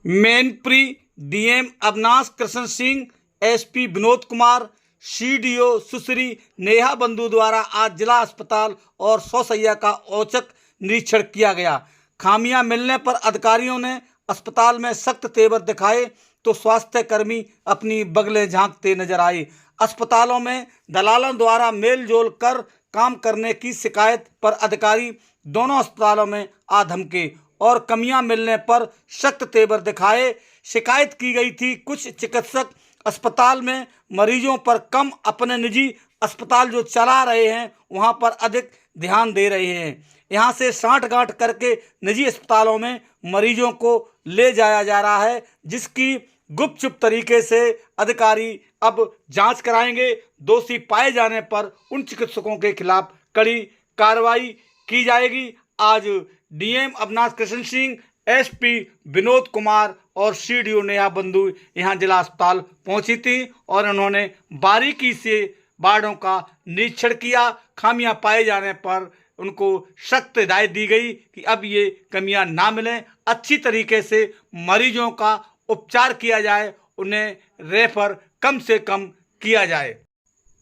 Mainpuri DM Avinash Krishna Singh, SP Vinod Kumar, CDO Sushri Neha Bandhu द्वारा आज जिला अस्पताल और सौसैया का औचक निरीक्षण किया गया। खामियां मिलने पर अधिकारियों ने अस्पताल में सख्त तेवर दिखाए तो स्वास्थ्य कर्मी अपनी बगलें झांकते नजर आए। अस्पतालों में दलालों द्वारा मेल जोल कर काम करने की शिकायत पर अधिकारी दोनों अस्पतालों में आ धमके और कमियां मिलने पर सख्त तेवर दिखाए। शिकायत की गई थी कुछ चिकित्सक अस्पताल में मरीजों पर कम, अपने निजी अस्पताल जो चला रहे हैं वहां पर अधिक ध्यान दे रहे हैं। यहां से सांठ-गांठ करके निजी अस्पतालों में मरीजों को ले जाया जा रहा है, जिसकी गुपचुप तरीके से अधिकारी अब जांच कराएंगे। दोषी पाए जाने पर उन चिकित्सकों के खिलाफ कड़ी कार्रवाई की जाएगी। आज डीएम अविनाश कृष्ण सिंह, एसपी विनोद कुमार और सीडीओ नेहा बंधु यहां जिला अस्पताल पहुंची थी और उन्होंने बारीकी से वार्डों का निरीक्षण किया। खामियां पाए जाने पर उनको सख्त हिदायत दी गई कि अब ये कमियां ना मिलें, अच्छी तरीके से मरीजों का उपचार किया जाए, उन्हें रेफर कम से कम किया जाए।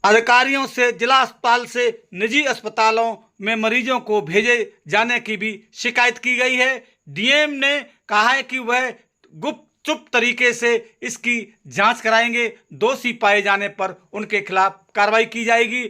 अधिकारियों से जिला अस्पताल से निजी अस्पतालों में मरीजों को भेजे जाने की भी शिकायत की गई है। डीएम ने कहा है कि वह गुपचुप तरीके से इसकी जांच कराएंगे। दोषी पाए जाने पर उनके खिलाफ कार्रवाई की जाएगी।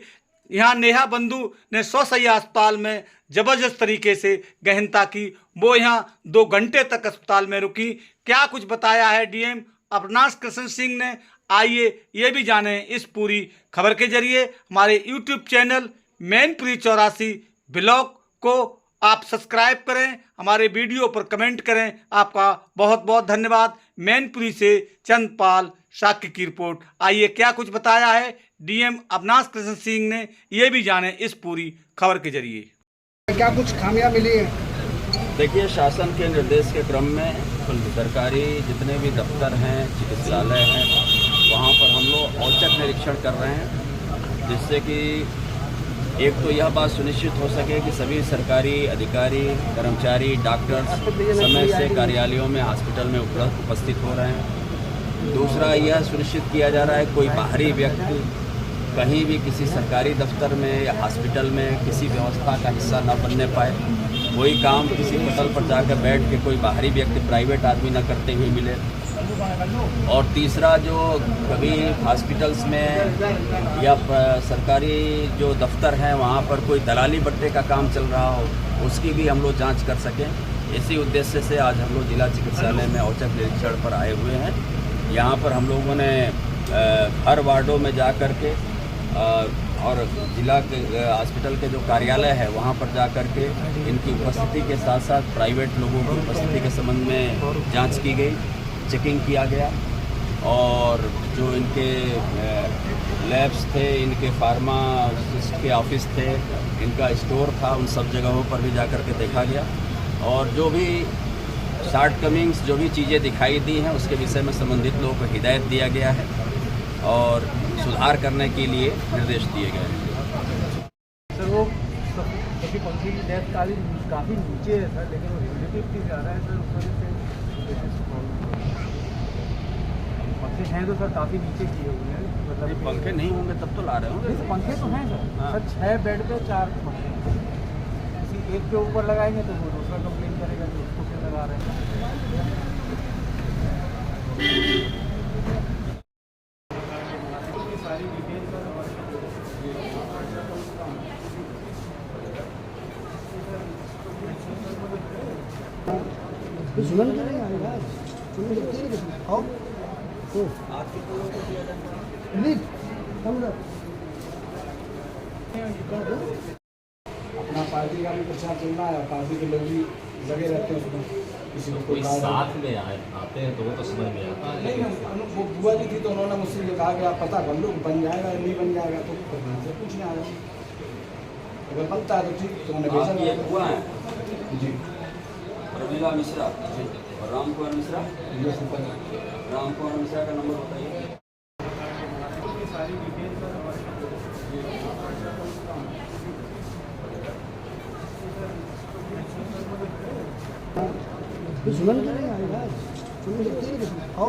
यहाँ नेहा बंधु ने सौसैया अस्पताल में जबरदस्त तरीके से गहनता की। वो यहाँ 2 घंटे तक अस्पताल में रुकी। क्या कुछ बताया है डीएम अविनाश कृष्ण सिंह ने, आइए ये भी जाने इस पूरी खबर के जरिए। हमारे यूट्यूब चैनल मैनपुरी 84 ब्लॉग को आप सब्सक्राइब करें, हमारे वीडियो पर कमेंट करें। आपका बहुत बहुत धन्यवाद। मैनपुरी से चंदपाल शाक्य की रिपोर्ट। आइए क्या कुछ बताया है डीएम अविनाश कृष्ण सिंह ने, ये भी जाने इस पूरी खबर के जरिए। क्या कुछ खामियां मिली हैं? देखिए, शासन के निर्देश के क्रम में सरकारी जितने भी दफ्तर हैं, चिकित्सालय हैं, वहाँ पर हम लोग औचक निरीक्षण कर रहे हैं, जिससे कि एक तो यह बात सुनिश्चित हो सके कि सभी सरकारी अधिकारी, कर्मचारी, डॉक्टर समय से कार्यालयों में, हॉस्पिटल में उपस्थित हो रहे हैं। दूसरा, यह सुनिश्चित किया जा रहा है कोई बाहरी व्यक्ति कहीं भी किसी सरकारी दफ्तर में या हॉस्पिटल में किसी व्यवस्था का हिस्सा न बनने पाए। कोई काम किसी होटल पर जाकर बैठ के कोई बाहरी व्यक्ति, प्राइवेट आदमी न करते हुए मिले। और तीसरा, जो कभी हॉस्पिटल्स में या सरकारी जो दफ्तर हैं वहाँ पर कोई दलाली बट्टे का काम चल रहा हो, उसकी भी हम लोग जांच कर सकें। इसी उद्देश्य से आज हम लोग जिला चिकित्सालय में औचक निरीक्षण पर आए हुए हैं। यहाँ पर हम लोगों ने हर वार्डों में जा कर के और जिला के हॉस्पिटल के जो कार्यालय है वहाँ पर जा कर के इनकी उपस्थिति के साथ साथ प्राइवेट लोगों की उपस्थिति के संबंध में जांच की गई, चेकिंग किया गया। और जो इनके लैब्स थे, इनके फार्मासिस्ट के ऑफिस थे, इनका स्टोर था, उन सब जगहों पर भी जा कर के देखा गया। और जो भी शॉर्टकमिंग्स, जो भी चीज़ें दिखाई दी हैं, उसके विषय में संबंधित लोगों को हिदायत दिया गया है और सुधार करने के लिए निर्देश दिए गए हैं। सर, वो सभी पंखी की डेथ काफ़ी नीचे है सर, लेकिन वो रिलेटिव ज़्यादा है सर, उस वजह से पंखे हैं तो सर काफ़ी नीचे किए हुए हैं। मतलब पंखे नहीं होंगे तब तो ला रहे होंगे। पंखे तो हैं सर, 6 बेड पे 4 पंखे हैं। किसी एक के ऊपर लगाएंगे तो वो दूसरा कंप्लेन करेगा कि उसको क्यों लगा रहे हैं। सारी डिटेल अपना पार्टी का भी प्रचार चल रहा है, पार्टी के लोग भी लगे रहते हैं उसमें। किसी को कोई साथ में आते हैं तो वो तो समझ में आता है। नहीं, वो बुआ जी थी तो उन्होंने मुझसे ये कहा कि आप पता कर लो, बन जाएगा या नहीं बन जाएगा, तो पूछने आया। अगर बनता है तो ठीक, तो उन्होंने भेजा। बुआ है जी, रवीला मिश्रा और राम कुमार मिश्रा। राम कुमार मिश्रा का नंबर बताइए। सारी डिटेल सुनन करेंगे। आओ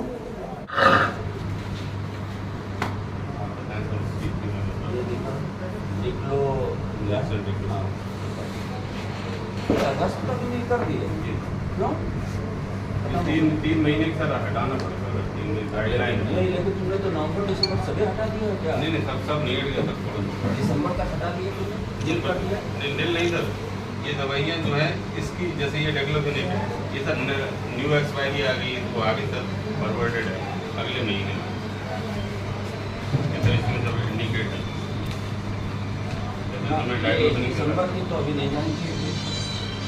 डिप्लो अगस्त तक नहीं कर दिए क्यों? तीन महीने की सर हटाना पड़ेगा अगर 3 महीने गाइडलाइन है। नहीं, लेकिन तुमने तो नवंबर दिसंबर सभी हटा दिए हैं क्या? नहीं सब निकल गया सर थोड़ा दिसंबर तक हटा दिए तुमने? जिल कर दिया? नहीं सर, ये दवाइयाँ जो है इसकी जैसे ये डेक्लोफेनेक है, ये सर न्यू एक्सपायरी आ गई, वो आगे सर फॉरवर्डेड है अगले महीने में। ये सर इसमें सब इंडिकेट है। दिसंबर की तो अभी नहीं जानी चाहिए थी।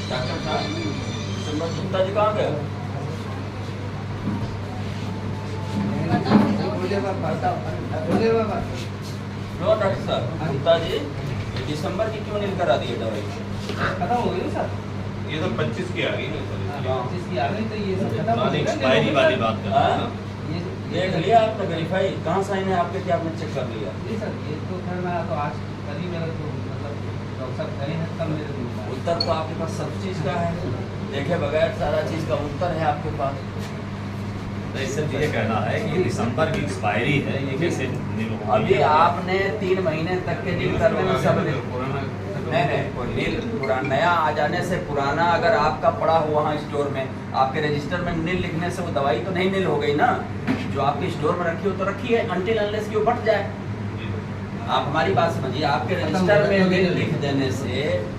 डॉक्टर साहब दिसंबर गुप्ता जी कहाँ गए? लो डॉक्टर साहब गुप्ता जी, दिसंबर की क्यों नहीं करा दिए दवाई? खत्म हो गई सर। ये सब 25 की आ गई ना सर। जिसकी आ गई तो ये सब खत्म हो गई ना। एक्सपायरी वाली बात कर रहे हैं ना। ये देख लिया आपने वेरीफाई? कहाँ साइन है आपके, क्या आपने चेक कर लिया? नहीं सर, ये तो खैर मैं तो आज कल ही मेरा तो मतलब डॉक्टर साहब गए हैं तब मेरे को मिला। उत्तर तो आपके पास सब चीज़ का है, देखे बगैर सारा चीज़ का उत्तर है आपके पास। तो इससे ये कहना है कि दिसंबर की एक्सपायरी है, ये कैसे नील होगी? अभी आपने 3 महीने तक के नील करने में सब नहीं नील पुराना नया आ जाने से पुराना अगर आपका पड़ा हो वहाँ स्टोर में, आपके रजिस्टर में नील लिखने से वो दवाई तो नहीं नील हो गई ना। जो आपके स्टोर में रखी हो तो रखी है, अनटिल अनलेस की वो बढ़ जाए। आप हमारी बात समझिए, आपके रजिस्टर में नील लिख देने से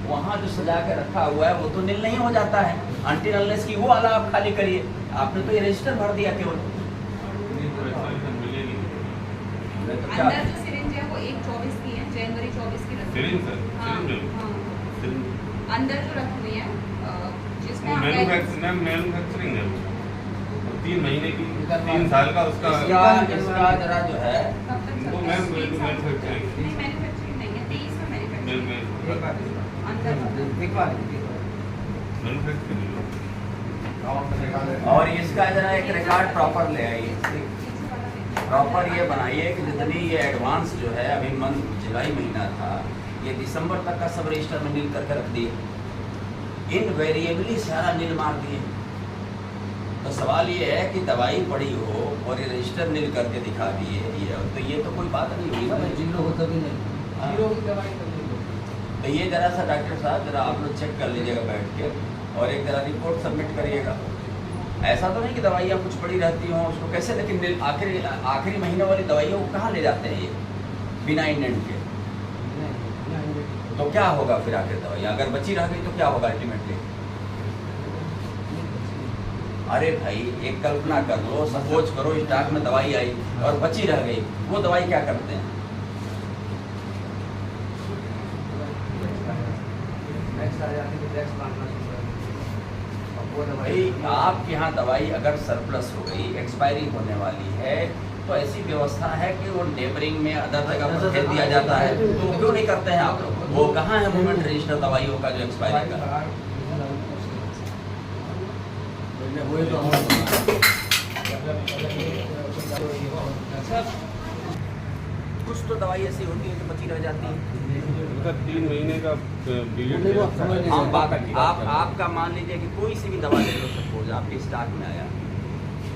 वहाँ जो सजा के रखा हुआ है वो तो नील नहीं हो जाता है। अनटिल अनलेस की वो वाला आप खाली करिए। आपने तो ये रजिस्टर भर दिया केवल। तो क्या अंदर जो सिरिंज है वो 1/24 की है, जनवरी 24 की रखी सिरिंज सर, हाँ, सिरिंज हाँ। सिरिंज अंदर जो रखी हुई है जिसमें आप मैन्युफैक्चरिंग है वो 3 महीने की 3 साल का उसका इसका जरा जो है कब तक वो चलता है? मैम 3 साल तक। मैन्युफैक्चरिंग नहीं, मैन्युफैक्चरिंग नहीं है, 23 में मैन्युफैक्चरिंग एक बात अंदर और इसका जरा एक रिकॉर्ड प्रॉपर ले आइए। प्रॉपर ये बनाइए कि जितनी ये एडवांस जो है अभी मंथ जुलाई महीना था, ये दिसंबर तक का सब रजिस्टर में नील करके रख दिए। इनवेरिएबली सारा नील मार दिए। तो सवाल ये है कि दवाई पड़ी हो और ये रजिस्टर नील करके दिखा दिए, ये तो कोई बात नहीं हुई ना भाई। जीरो होता भी नहीं, जीरो की दवाई तो जीरो। तो ये जरा सा डॉक्टर साहब जरा आप लोग चेक कर लीजिएगा बैठ के और एक जरा रिपोर्ट सबमिट करिएगा। ऐसा तो नहीं कि दवाइयाँ कुछ पड़ी रहती हों उसको कैसे, लेकिन आखिरी महीने वाली दवाइयों को कहाँ ले जाते हैं ये बिना इंडेंट के? तो क्या होगा फिर आखिर दवाइयाँ अगर बची रह गई तो क्या होगा अल्टीमेटली? अरे भाई एक कल्पना कर लो, सपोज करो स्टॉक में दवाई आई और बची रह गई, वो दवाई क्या करते हैं? भाई आपके यहाँ दवाई अगर सरप्लस हो गई, एक्सपायरी होने वाली है, तो ऐसी व्यवस्था है कि वो नेबरिंग में अदर जगह पर भेज दिया जाता है। तो क्यों नहीं करते हैं आप लोग? वो कहाँ है मूवमेंट रजिस्टर दवाइयों का जो एक्सपायरी का? कुछ तो दवाई ऐसी होती है जो बची रह जाती है। उसका 3 महीने का पीरियड हम बात आपका मान लीजिए कि कोई सी भी दवा ले लो, सपोज आपके स्टॉक में आया,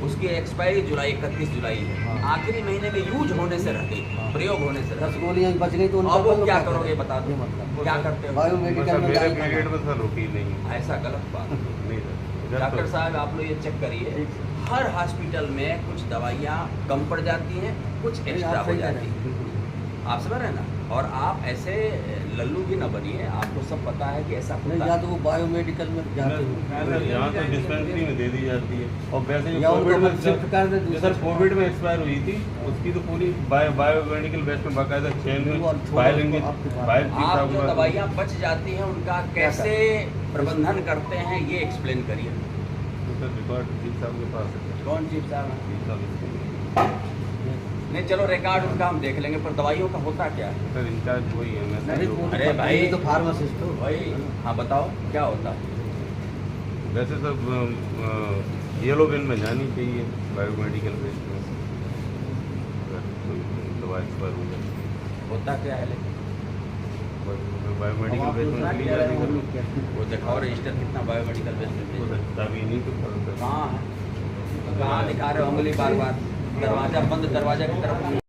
उसकी एक्सपायरी जुलाई 31 जुलाई है, आखिरी महीने में यूज होने से रह गई, प्रयोग होने से रह 10 गई, गोलियां बच गई तो अब वो क्या करोगे बता दो? क्या करते हो? बायोमेडिकल में मेरे जाएगा। पीरियड में सर रुकी नहीं। ऐसा गलत बात। नहीं सर, डॉक्टर साहब आप लोग ये चेक करिए, हर हॉस्पिटल में कुछ दवाइयाँ कम पड़ जाती हैं, कुछ एक्स्ट्रा हो जाती हैं। आप समझ रहे हैं ना? और आप ऐसे लल्लू भी न बनिए, आपको सब पता है कि ऐसा नहीं, होता या है। तो वो बायोमेडिकल में जाते हैं यहाँ तो डिस्पेंसरी में दे दी जाती है और वैसे या उनको कोविड में शिफ्ट कर दे दूसरे सर कोविड में एक्सपायर हुई थी उसकी तो पूरी बायोमेडिकल बेस में बाकायदा चेन में वो छोड़ो, बायोलैंग्वेज आप जो दवाइयाँ बच जाती हैं उनका कैसे प्रबंधन करते हैं ये एक्सप्लेन करिए। सर रिकॉर्ड चीफ साहब के पास है। कौन चीफ साहब हैं? चीफ साहब इसके नहीं चलो रिकॉर्ड उनका हम देख लेंगे, पर दवाइयों का होता क्या है? सर इंचार्ज वही है। मैं अरे जो- अरे भाई, तो फार्मासिस्ट हो भाई हाँ बताओ क्या होता है? वैसे सब येलो पेन में जानी चाहिए बायोमेडिकल बेस में अगर कोई दवा एक्सपायर हो जाए। होता क्या है लेकिन बायोमेडिकल बेस में ली जाती है। वो दिखाओ रजिस्टर कितना बायोमेडिकल बेस हो में सकता भी नहीं तो फर्क है। कहाँ है? कहाँ दिखा रहे हो उंगली बार बार? दरवाजा बंद दरवाजा की तरफ